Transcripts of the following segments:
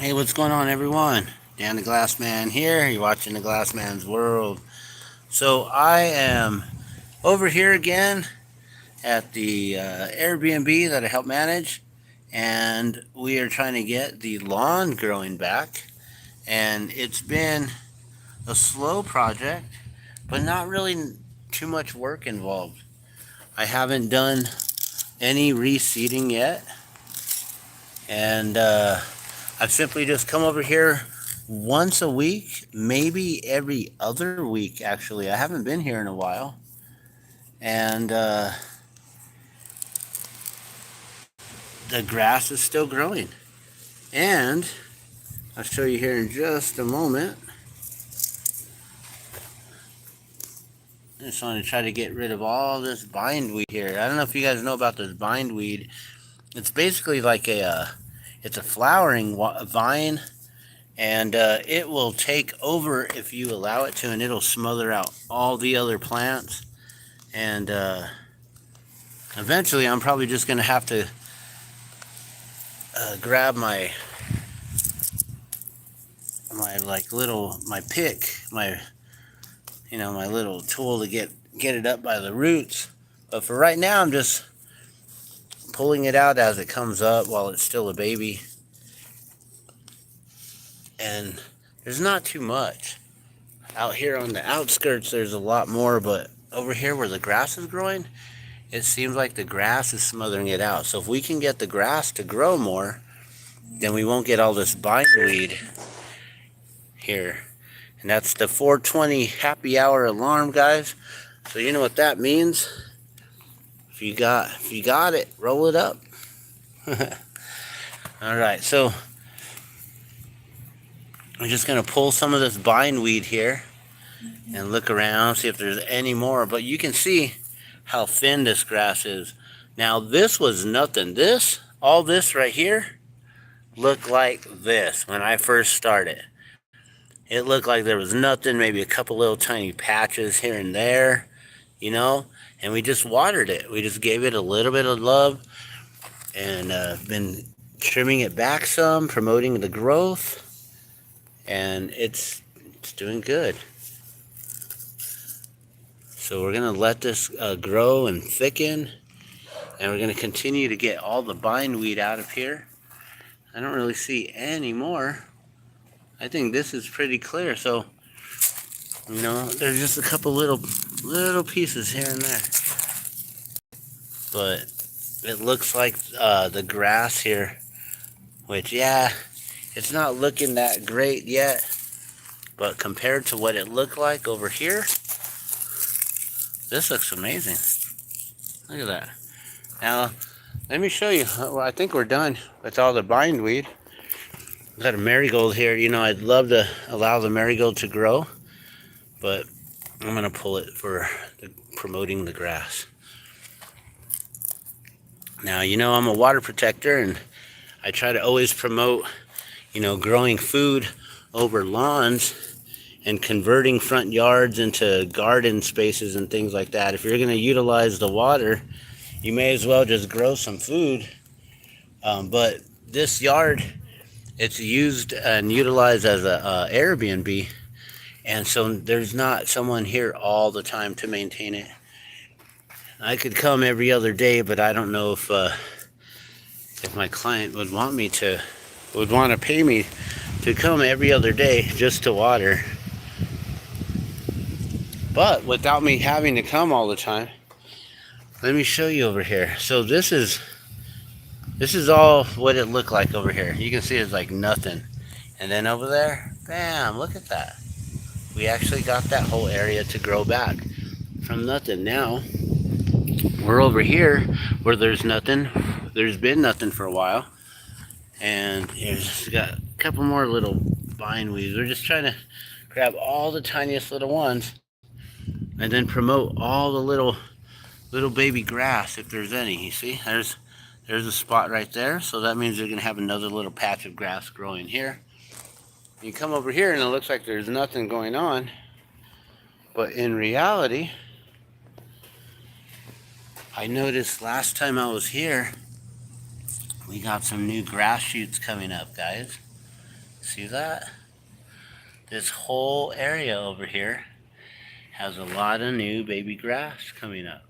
Hey, what's going on, everyone? Dan the Glassman here. You're watching the Glassman's World. So I am over here again at the Airbnb that I help manage, and we are trying to get the lawn growing back. And it's been a slow project, but not really too much work involved. I haven't done any reseeding yet, and I've simply just come over here once a week, maybe every other week, actually. I haven't been here in a while. And the grass is still growing. And I'll show you here in just a moment. I just want to try to get rid of all this bindweed here. I don't know if you guys know about this bindweed. It's basically like it's a flowering vine, and it will take over if you allow it to, and it'll smother out all the other plants. And eventually I'm probably just going to have to grab my pick, my little tool to get it up by the roots. But for right now, I'm just pulling it out as it comes up while it's still a baby. And there's not too much. Out here on the outskirts, there's a lot more, but over here where the grass is growing, it seems like the grass is smothering it out. So if we can get the grass to grow more, then we won't get all this bindweed here. And that's the 4:20 happy hour alarm, guys. So you know what that means. If you got it, roll it up. All right, so I'm just gonna pull some of this bindweed here and look around, see if there's any more. But you can see how thin this grass is. Now this was nothing. All this right here looked like this when I first started. It looked like there was nothing, maybe a couple little tiny patches here and there, and we just watered it. We just gave it a little bit of love, and been trimming it back some, promoting the growth, and it's doing good. So we're going to let this grow and thicken, and we're going to continue to get all the bindweed out of here. I don't really see any more. I think this is pretty clear. So, there's just a couple little pieces here and there. But it looks like the grass here, which, yeah, it's not looking that great yet. But compared to what it looked like over here, this looks amazing. Look at that. Now, let me show you. Well, I think we're done with all the bindweed. Got a marigold here. I'd love to allow the marigold to grow, but I'm going to pull it for promoting the grass. Now, I'm a water protector, and I try to always promote, growing food over lawns and converting front yards into garden spaces and things like that. If you're going to utilize the water, you may as well just grow some food. But this yard, it's used and utilized as a Airbnb, and so there's not someone here all the time to maintain it. I could come every other day, but I don't know if my client would want to pay me to come every other day just to water. But without me having to come all the time, let me show you over here. So this is all what it looked like over here. You can see it's like nothing. And then over there, bam, look at that. We actually got that whole area to grow back from nothing. Now, we're over here where there's nothing. There's been nothing for a while. And here's got a couple more little bindweeds. We're just trying to grab all the tiniest little ones and then promote all the little baby grass if there's any. You see, there's a spot right there, so that means you're going to have another little patch of grass growing here. You come over here and it looks like there's nothing going on, but in reality, I noticed last time I was here, we got some new grass shoots coming up, guys. See that? This whole area over here has a lot of new baby grass coming up.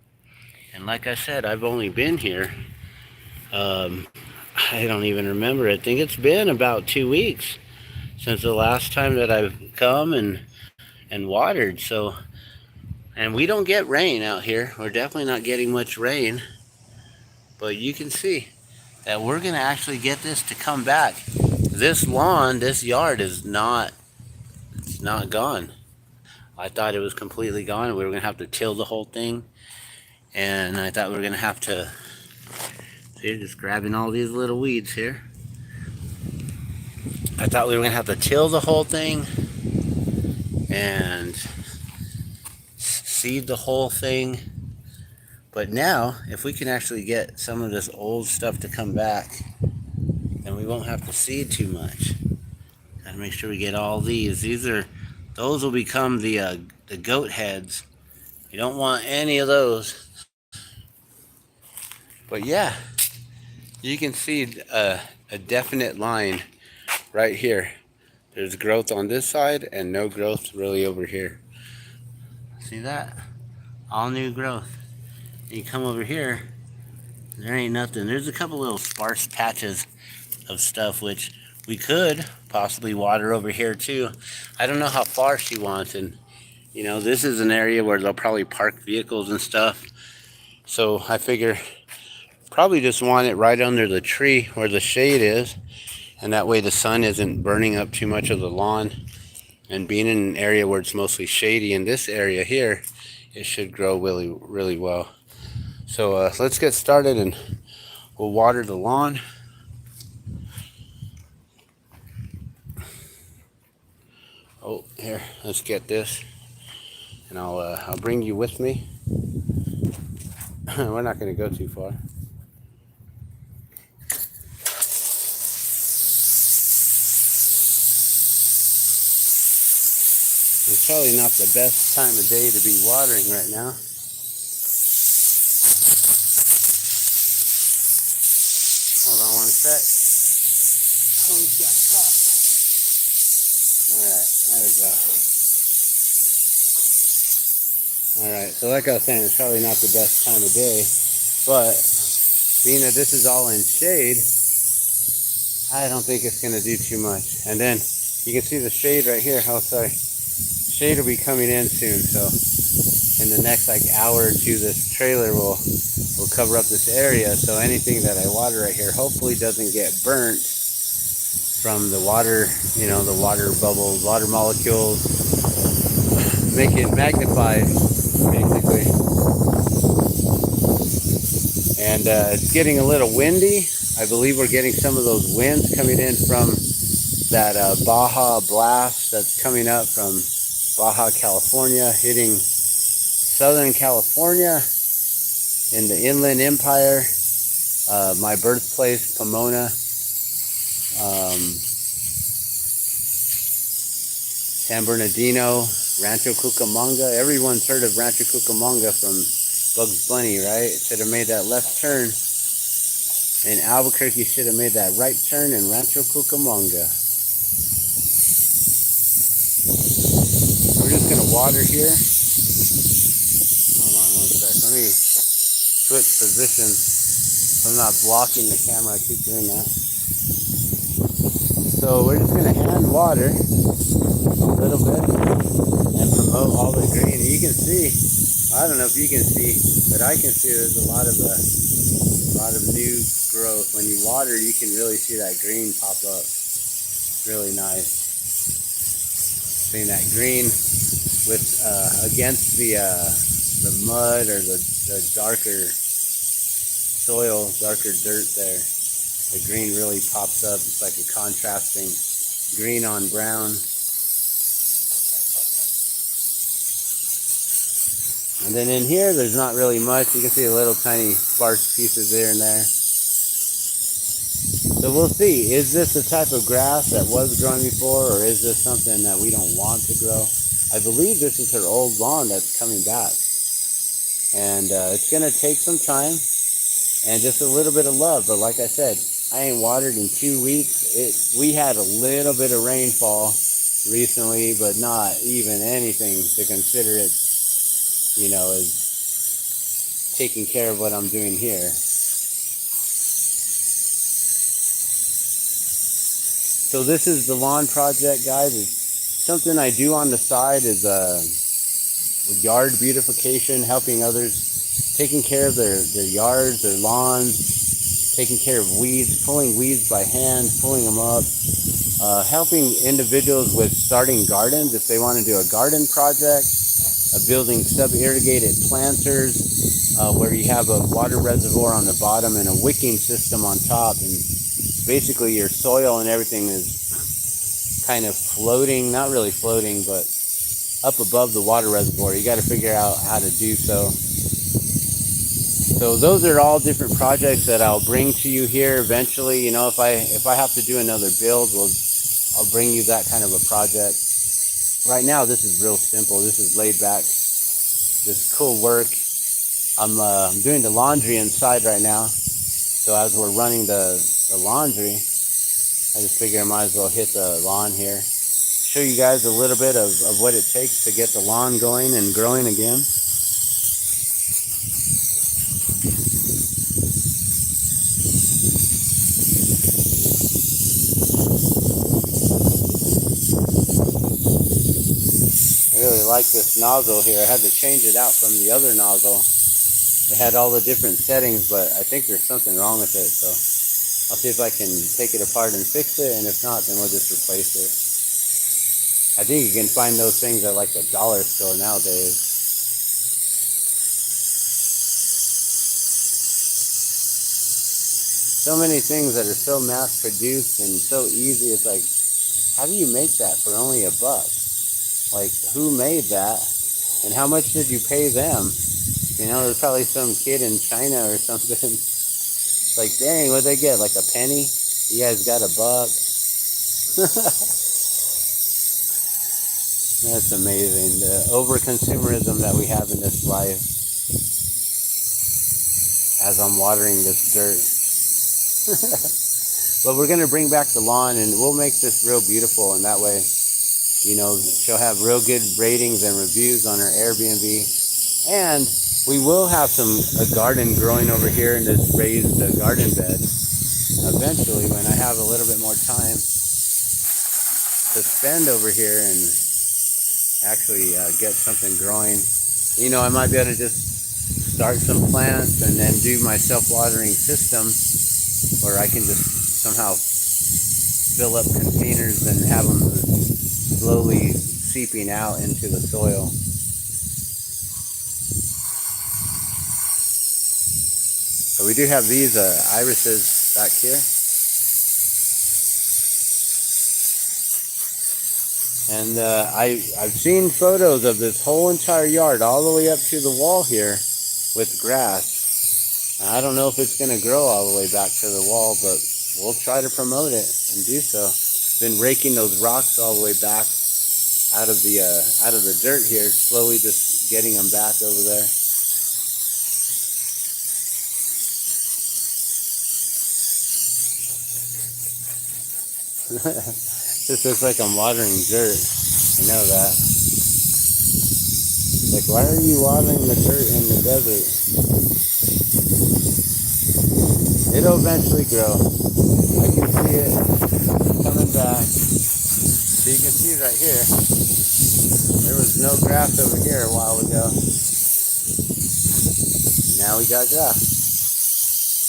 And like I said, I've only been here, um, I don't even remember. I think it's been about 2 weeks since the last time that I've come and watered. So, and we don't get rain out here. We're definitely not getting much rain. But you can see that we're going to actually get this to come back. This lawn, this yard is not, it's not gone. I thought it was completely gone. We were going to have to till the whole thing. And I thought we were going to have to, see, just grabbing all these little weeds here. I thought we were going to have to till the whole thing and seed the whole thing. But now, if we can actually get some of this old stuff to come back, then we won't have to seed too much. Gotta make sure we get all these. Those will become the goat heads. You don't want any of those. But yeah, you can see a definite line right here. There's growth on this side and no growth really over here. See that? All new growth. And you come over here, there ain't nothing. There's a couple little sparse patches of stuff which we could possibly water over here too. I don't know how far she wants, and you know, this is an area where they'll probably park vehicles and stuff. So I figure probably just want it right under the tree where the shade is, and that way the sun isn't burning up too much of the lawn. And being in an area where it's mostly shady in this area here, it should grow really, really well. So let's get started and we'll water the lawn. Oh, here, let's get this, and I'll bring you with me. We're not going to go too far. It's probably not the best time of day to be watering right now. Hold on one sec. Hose got caught. Alright, there we go. Alright, so like I was saying, it's probably not the best time of day, but being that this is all in shade, I don't think it's going to do too much. And then you can see the shade right here. Oh, sorry. Shade will be coming in soon, so in the next like hour or two, this trailer will cover up this area. So anything that I water right here hopefully doesn't get burnt from the water, you know, the water bubbles, water molecules, make it magnified, basically. And it's getting a little windy. I believe we're getting some of those winds coming in from that Baja blast that's coming up from Baja California, hitting Southern California in the Inland Empire, my birthplace, Pomona, San Bernardino, Rancho Cucamonga. Everyone's heard of Rancho Cucamonga from Bugs Bunny, right? It should have made that left turn. In Albuquerque, should have made that right turn in Rancho Cucamonga. We're just going to water here. Hold on one sec. Let me switch positions so I'm not blocking the camera. I keep doing that. So we're just going to hand water a little bit and promote all the green. And you can see, I don't know if you can see, but I can see there's a lot of new growth. When you water, you can really see that green pop up. Really nice. Seeing that green with against the mud or the darker soil, darker dirt there. The green really pops up. It's like a contrasting green on brown. And then in here, there's not really much. You can see a little tiny sparse pieces here and there. So we'll see. Is this the type of grass that was growing before, or is this something that we don't want to grow? I believe this is her old lawn that's coming back. And it's going to take some time and just a little bit of love. But like I said, I ain't watered in 2 weeks. We had a little bit of rainfall recently, but not even anything to consider it, as taking care of what I'm doing here. So this is the lawn project, guys. It's something I do on the side, is yard beautification, helping others, taking care of their yards, their lawns, taking care of weeds, pulling weeds by hand, pulling them up, helping individuals with starting gardens if they want to do a garden project, building sub-irrigated planters where you have a water reservoir on the bottom and a wicking system on top, and basically your soil and everything is kind of floating, not really floating, but up above the water reservoir. You got to figure out how to do so. So those are all different projects that I'll bring to you here eventually. If I have to do another build, I'll bring you that kind of a project. Right now, this is real simple. This is laid back. This cool work. I'm doing the laundry inside right now. So as we're running the laundry, I just figure I might as well hit the lawn here. Show you guys a little bit of what it takes to get the lawn going and growing again. I really like this nozzle here. I had to change it out from the other nozzle. It had all the different settings, but I think there's something wrong with it, so I'll see if I can take it apart and fix it, and if not, then we'll just replace it. I think you can find those things at like the dollar store nowadays. So many things that are so mass produced and so easy. It's like, how do you make that for only $1? Like, who made that? And how much did you pay them? There's probably some kid in China or something. It's like, dang, what'd they get? Like a penny? You guys got $1? That's amazing. The over-consumerism that we have in this life as I'm watering this dirt. But we're going to bring back the lawn, and we'll make this real beautiful, and that way, she'll have real good ratings and reviews on her Airbnb. And we will have a garden growing over here in this raised garden bed eventually, when I have a little bit more time to spend over here and actually get something growing. I might be able to just start some plants and then do my self-watering system, or I can just somehow fill up containers and have them slowly seeping out into the soil. So we do have these irises back here. And I've seen photos of this whole entire yard all the way up to the wall here with grass. And I don't know if it's going to grow all the way back to the wall, but we'll try to promote it and do so. Been raking those rocks all the way back out of the dirt here, slowly just getting them back over there. This looks like I'm watering dirt. I know that. Like, why are you watering the dirt in the desert? It'll eventually grow. I can see it coming back. So you can see right here, there was no grass over here a while ago. Now we got grass.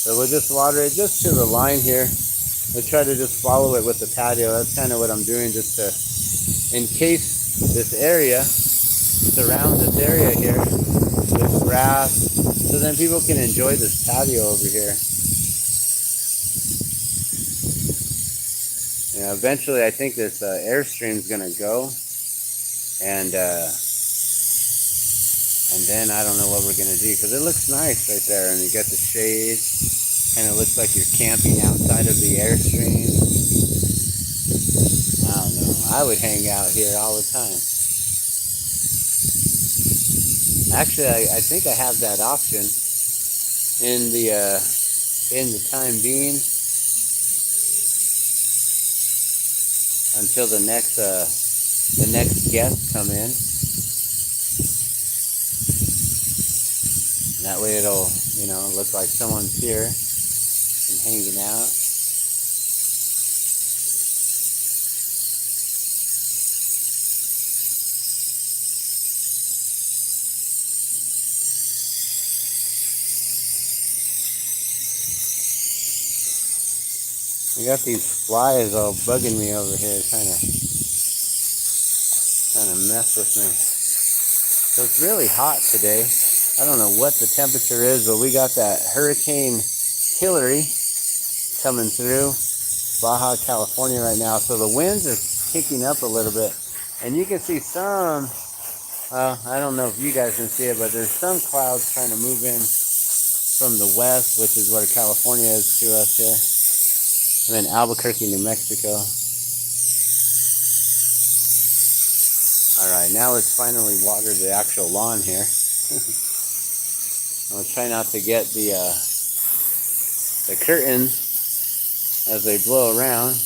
So we'll just water it just to the line here. We'll try to just follow it with the patio. That's kind of what I'm doing, just to encase this area, surround this area here with grass, so then people can enjoy this patio over here. Eventually I think this Airstream is going to go, and then I don't know what we're going to do, because it looks nice right there, and you got the shade. Kind of looks like you're camping outside of the Airstream. I don't know. I would hang out here all the time. Actually, I think I have that option in the time being. until the next guests come in. And that way it'll, you know, look like someone's here and hanging out. We got these flies all bugging me over here, trying to mess with me. So it's really hot today. I don't know what the temperature is, but we got that Hurricane Hillary coming through Baja California right now. So the winds are kicking up a little bit. And you can see some, I don't know if you guys can see it, but there's some clouds trying to move in from the west, which is where California is to us here. I'm in Albuquerque, New Mexico. Alright, now let's finally water the actual lawn here. I'll try not to get the curtains as they blow around.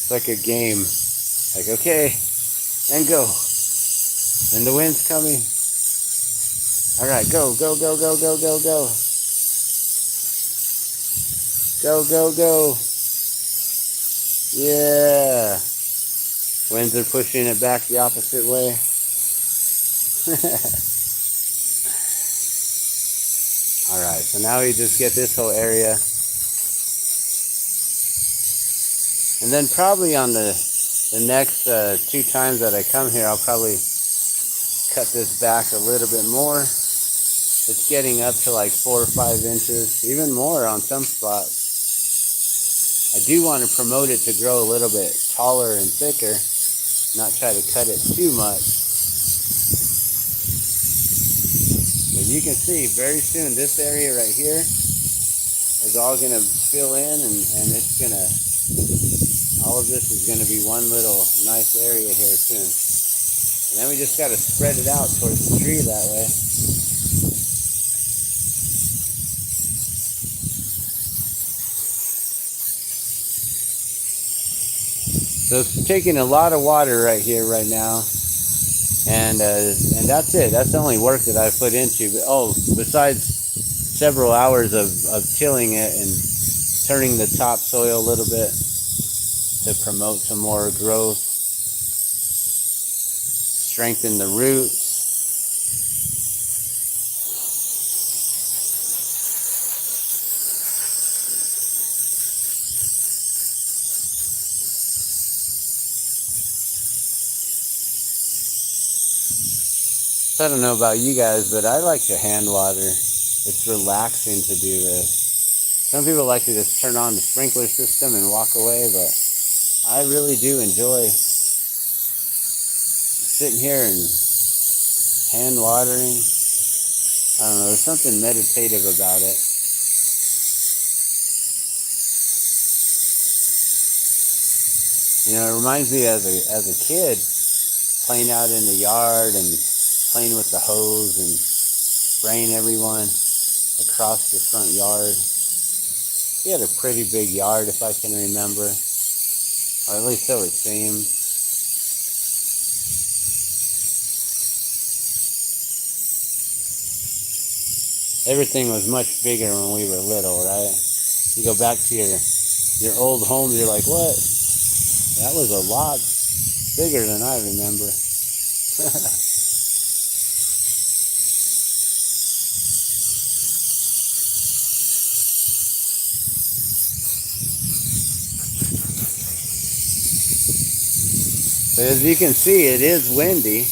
It's like a game. Like, okay, and go. And the wind's coming. Alright, go, go, go, go, go, go, go. Go, go, go. Yeah. Winds are pushing it back the opposite way. Alright, so now we just get this whole area. And then probably on the next 2 times that I come here, I'll probably cut this back a little bit more. It's getting up to like 4 or 5 inches, even more on some spots. I do want to promote it to grow a little bit taller and thicker, not try to cut it too much. But you can see very soon this area right here is all going to fill in, and it's going to, all of this is going to be one little nice area here soon. And then we just got to spread it out towards the tree that way. So it's taking a lot of water right here right now, and that's it. That's the only work that I've put into. But, oh, besides several hours of tilling it and turning the topsoil a little bit to promote some more growth, strengthen the roots. I don't know about you guys, but I like to hand water. It's relaxing to do this. Some people like to just turn on the sprinkler system and walk away, but I really do enjoy sitting here and hand watering. I don't know, there's something meditative about it. You know, it reminds me as a kid, playing out in the yard and playing with the hose and spraying everyone across the front yard. He had a pretty big yard, if I can remember, or at least so it seemed. Everything was much bigger when we were little, right? You go back to your old homes, you're like, what? That was a lot bigger than I remember. As you can see, it is windy.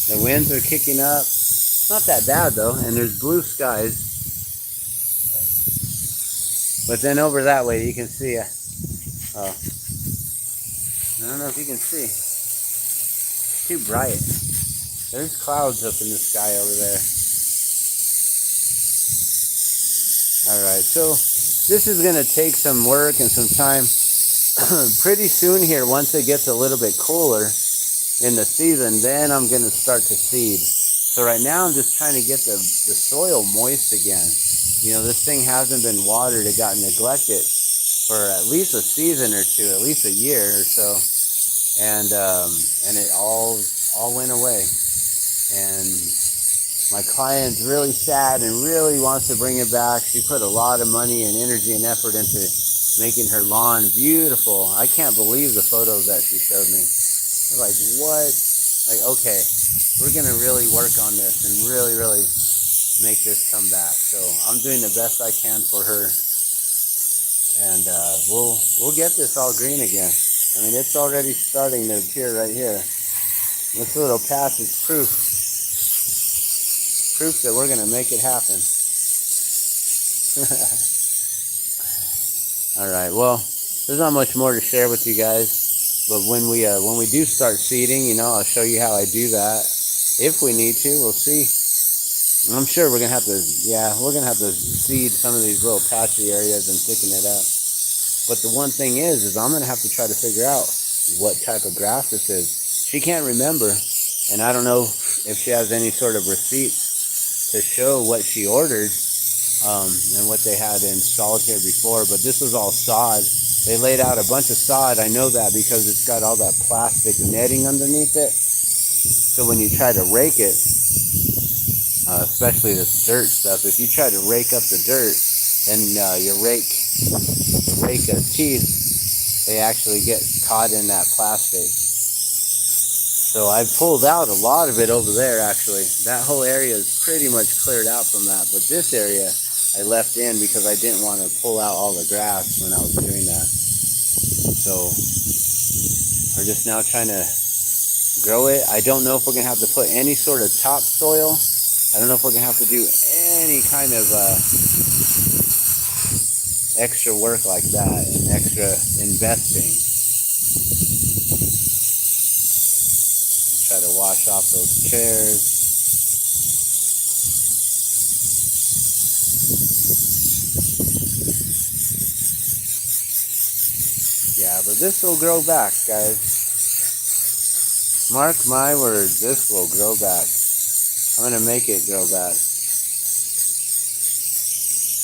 The winds are kicking up. It's not that bad though, and there's blue skies. But then over that way you can see, oh, I don't know if you can see. It's too bright. There's clouds up in the sky over there. Alright, so this is going to take some work and some time. Pretty soon here, once it gets a little bit cooler, in the season, then I'm going to start to seed. So right now I'm just trying to get the soil moist again. You know, this thing hasn't been watered. It got neglected for at least a season or two, at least a year or so. And it all went away. And my client's really sad and really wants to bring it back. She put a lot of money and energy and effort into making her lawn beautiful. I can't believe the photos that she showed me. I was like, what? Like, okay, we're going to really work on this and really, really make this come back. So I'm doing the best I can for her. And we'll get this all green again. I mean, it's already starting to appear right here. This little patch is proof that we're going to make it happen. All right, well, there's not much more to share with you guys, but when we do start seeding, you know, I'll show you how I do that. If we need to, we'll see. I'm sure we're gonna have to, yeah, we're gonna have to seed some of these little patchy areas and thicken it up. But the one thing is I'm gonna have to try to figure out what type of grass this is. She can't remember, and I don't know if she has any sort of receipts to show what she ordered. And what they had installed here before, but this was all sod. They laid out a bunch of sod. I know that because it's got all that plastic netting underneath it. So when you try to rake it, especially this dirt stuff, if you try to rake up the dirt, then your rake teeth, they actually get caught in that plastic. So I pulled out a lot of it over there, actually. That whole area is pretty much cleared out from that, but this area I left in because I didn't want to pull out all the grass when I was doing that. So we're just now trying to grow it. I don't know if we're going to have to put any sort of topsoil. I don't know if we're going to have to do any kind of extra work like that and extra investing. Try to wash off those chairs. Yeah, but this will grow back, guys. Mark my words, this will grow back. I'm going to make it grow back.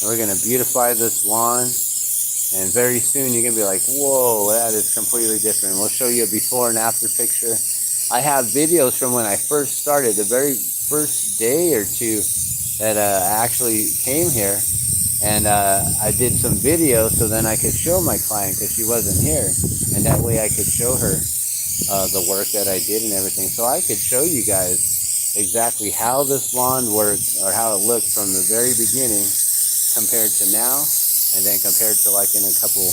And we're going to beautify this lawn. And very soon you're going to be like, whoa, that is completely different. We'll show you a before and after picture. I have videos from when I first started, the very first day or two that I actually came here. And I did some videos so then I could show my client because she wasn't here. And that way I could show her the work that I did and everything. So I could show you guys exactly how this lawn worked or how it looked from the very beginning compared to now. And then compared to like in a couple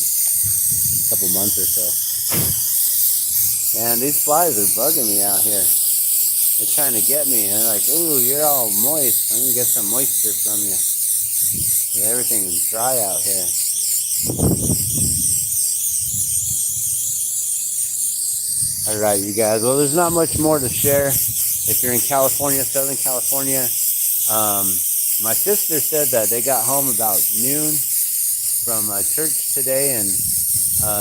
months or so. Man, these flies are bugging me out here. They're trying to get me. And they're like, ooh, you're all moist. I'm going to get some moisture from you. Yeah, everything's dry out here. All right, you guys. Well, there's not much more to share. If you're in California, Southern California, my sister said that they got home about noon from church today, and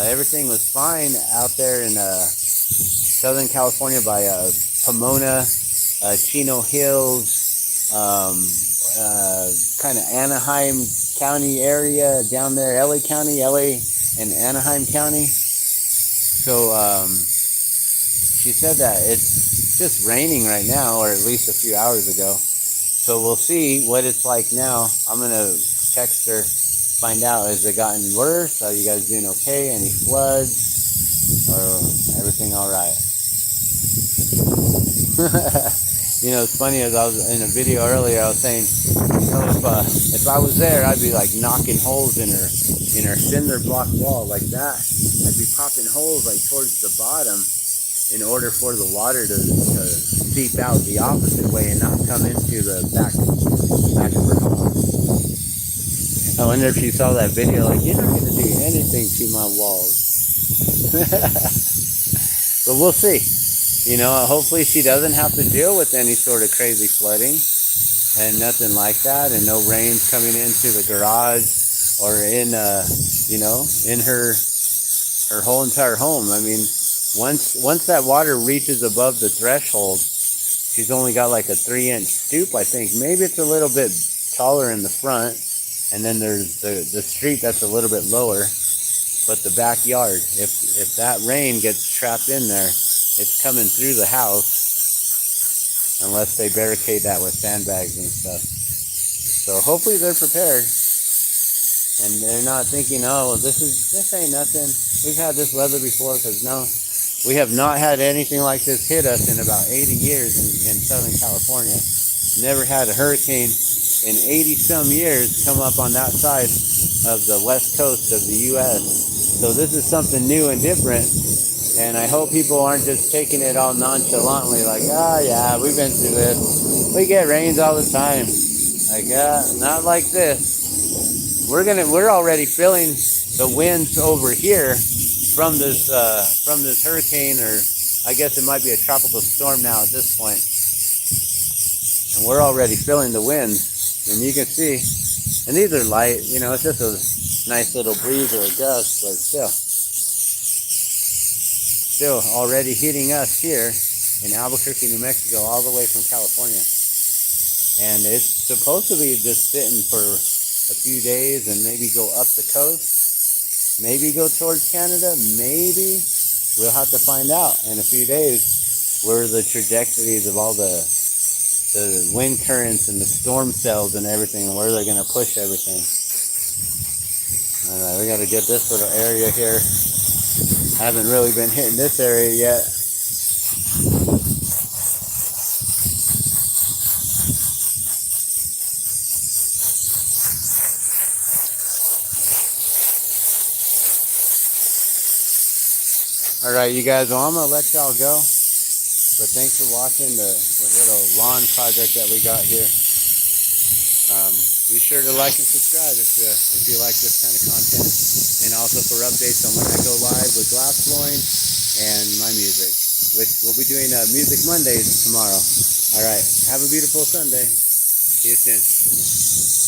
everything was fine out there in Southern California by Pomona, Chino Hills, kind of Anaheim County area down there, LA County, LA and Anaheim County. So she said that it's just raining right now, or at least a few hours ago. So we'll see what it's like now. I'm going to text her, find out, has it gotten worse? Are you guys doing okay? Any floods? Or everything all right? You know, it's funny, as I was in a video earlier, I was saying, you know, if I was there, I'd be like knocking holes in her cinder block wall like that. I'd be popping holes like towards the bottom in order for the water to seep out the opposite way and not come into the back of her home. I wonder if she saw that video, like, you're not going to do anything to my walls. But we'll see. You know, hopefully she doesn't have to deal with any sort of crazy flooding and nothing like that, and no rains coming into the garage or in, you know, in her whole entire home. I mean, Once that water reaches above the threshold, she's only got like a 3-inch stoop, I think. Maybe it's a little bit taller in the front, and then there's the street that's a little bit lower. But the backyard, if that rain gets trapped in there, it's coming through the house unless they barricade that with sandbags and stuff. So hopefully they're prepared. And they're not thinking, oh, this ain't nothing. We've had this weather before, because no, we have not had anything like this hit us in about 80 years in Southern California. Never had a hurricane in 80 some years come up on that side of the west coast of the U.S. So this is something new and different. And I hope people aren't just taking it all nonchalantly, like, ah, yeah, we've been through this. We get rains all the time. Like, not like this. We're already feeling the winds over here from this hurricane, or I guess it might be a tropical storm now at this point. And we're already feeling the winds, and you can see, and these are light, you know, it's just a nice little breeze or a gust, but still already hitting us here in Albuquerque, New Mexico, all the way from California. And it's supposed to be just sitting for a few days and maybe go up the coast, maybe go towards Canada, maybe. We'll have to find out in a few days where the trajectories of all the wind currents and the storm cells and everything, and where they're going to push everything. All right, we got to get this little area here. I haven't really been hitting this area yet. All right, you guys, well, I'm going to let y'all go. But thanks for watching the little lawn project that we got here. Be sure to like and subscribe if you like this kind of content. And also for updates on when I go live with glass blowing and my music, which we'll be doing Music Mondays tomorrow. All right, have a beautiful Sunday. See you soon.